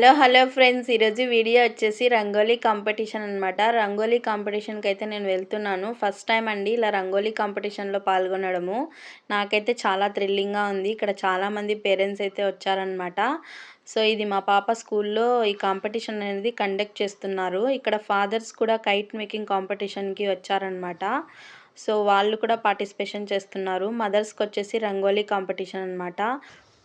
Hello friends. ఈరోజు video వచ్చేసి rangoli competition అనమాట. రంగోలీ కాంపిటీషన్కి అయితే నేను వెళ్తున్నాను. ఫస్ట్ టైం అండి ఇలా రంగోలీ కాంపిటీషన్లో పాల్గొనడము. నాకైతే చాలా థ్రిల్లింగ్గా ఉంది. ఇక్కడ చాలామంది పేరెంట్స్ అయితే వచ్చారనమాట. సో ఇది మా పాప స్కూల్లో ఈ కాంపిటీషన్ అనేది కండక్ట్ చేస్తున్నారు. ఇక్కడ ఫాదర్స్ కూడా కైట్ మేకింగ్ కాంపిటీషన్కి వచ్చారనమాట. సో వాళ్ళు కూడా పార్టిసిపేషన్ చేస్తున్నారు. మదర్స్కి వచ్చేసి రంగోలీ కాంపిటీషన్ అనమాట.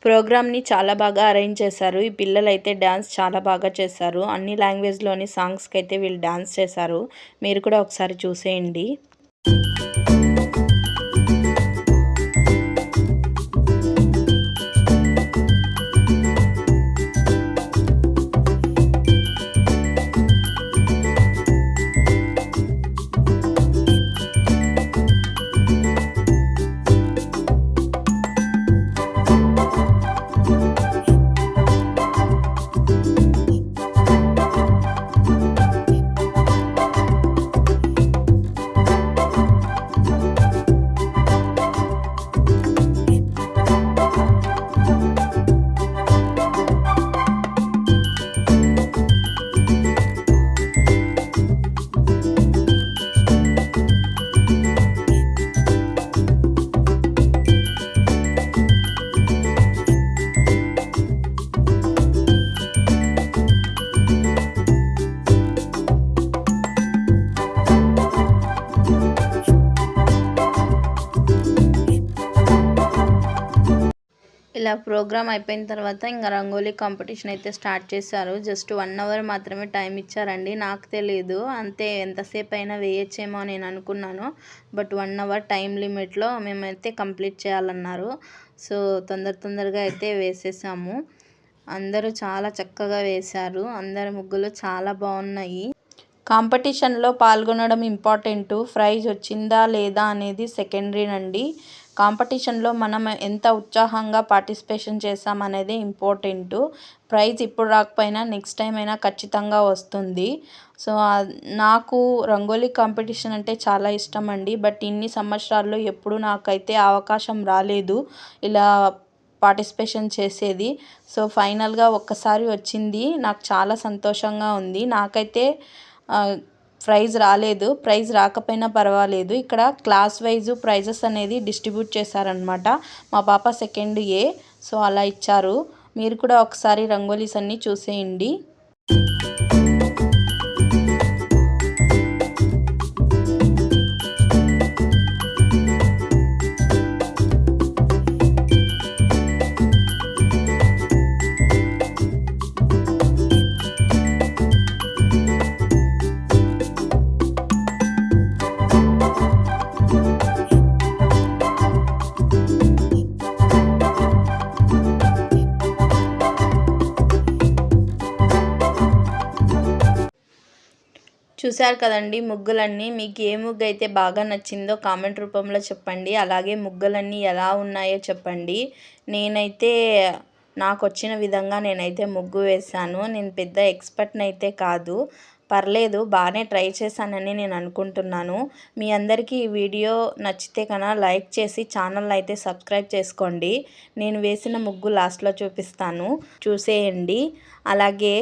ప్రోగ్రామ్‌ని చాలా బాగా అరేంజ్ చేశారు. ఈ పిల్లలైతే డాన్స్ చాలా బాగా చేశారు. అన్ని లాంగ్వేజ్‌లోని సాంగ్స్‌కైతే వీళ్ళు డాన్స్ చేశారు. మీరు కూడా ఒకసారి చూసేయండి. ఇలా ప్రోగ్రామ్ అయిపోయిన తర్వాత ఇంకా రంగోలీ కాంపిటీషన్ అయితే స్టార్ట్ చేశారు. జస్ట్ 1 అవర్ మాత్రమే టైం ఇచ్చారండి. నాకు తెలియదు అంతే, ఎంతసేపు అయినా వేయచ్చేమో నేను అనుకున్నాను. బట్ 1 అవర్ టైం లిమిట్లో మేమైతే కంప్లీట్ చేయాలన్నారు. సో తొందరగా అయితే వేసేసాము. అందరూ చాలా చక్కగా వేశారు. అందరి ముగ్గులు చాలా బాగున్నాయి. కాంపిటీషన్లో పాల్గొనడం ఇంపార్టెంటు, ప్రైజ్ వచ్చిందా లేదా అనేది సెకండరీనండి. కాంపిటీషన్లో మనం ఎంత ఉత్సాహంగా పార్టిసిపేషన్ చేసామనేది ఇంపార్టెంటు. ప్రైజ్ ఇప్పుడు రాకపోయినా నెక్స్ట్ టైం అయినా ఖచ్చితంగా వస్తుంది. సో నాకు రంగోలీ కాంపిటీషన్ అంటే చాలా ఇష్టం అండి. బట్ ఇన్ని సంవత్సరాల్లో ఎప్పుడు నాకైతే అవకాశం రాలేదు ఇలా పార్టిసిపేషన్ చేసేది. సో ఫైనల్గా ఒక్కసారి వచ్చింది. నాకు చాలా సంతోషంగా ఉంది. నాకైతే ప్రైజ్ రాలేదు. ప్రైజ్ రాకపోయినా పర్వాలేదు. ఇక్కడ క్లాస్ వైజు ప్రైజెస్ అనేది డిస్ట్రిబ్యూట్ చేశారనమాట. మా పాప సెకండ్ ఏ, సో అలా ఇచ్చారు. మీరు కూడా ఒకసారి రంగోలీస్ అన్నీ చూసేయండి. చూశారు కదండి ముగ్గులన్నీ. మీకు ఏ ముగ్గు అయితే బాగా నచ్చిందో కామెంట్ రూపంలో చెప్పండి. అలాగే ముగ్గులన్నీ ఎలా ఉన్నాయో చెప్పండి. నేనైతే నాకు వచ్చిన విధంగా నేనైతే ముగ్గు వేశాను. నేను పెద్ద ఎక్స్పర్ట్ని అయితే కాదు, పర్లేదు బాగానే ట్రై చేశానని నేను అనుకుంటున్నాను. మీ అందరికీ ఈ వీడియో నచ్చితే కనుక లైక్ చేసి ఛానల్ అయితే సబ్స్క్రైబ్ చేసుకోండి. నేను వేసిన ముగ్గు లాస్ట్లో చూపిస్తాను, చూసేయండి. అలాగే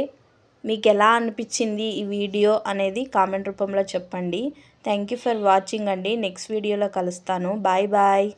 మీకు ఎలా అనిపించింది ఈ వీడియో అనేది కామెంట్ రూపంలో చెప్పండి. థ్యాంక్ యూ ఫర్ వాచింగ్ అండి. నెక్స్ట్ వీడియోలో కలుస్తాను. Bye bye.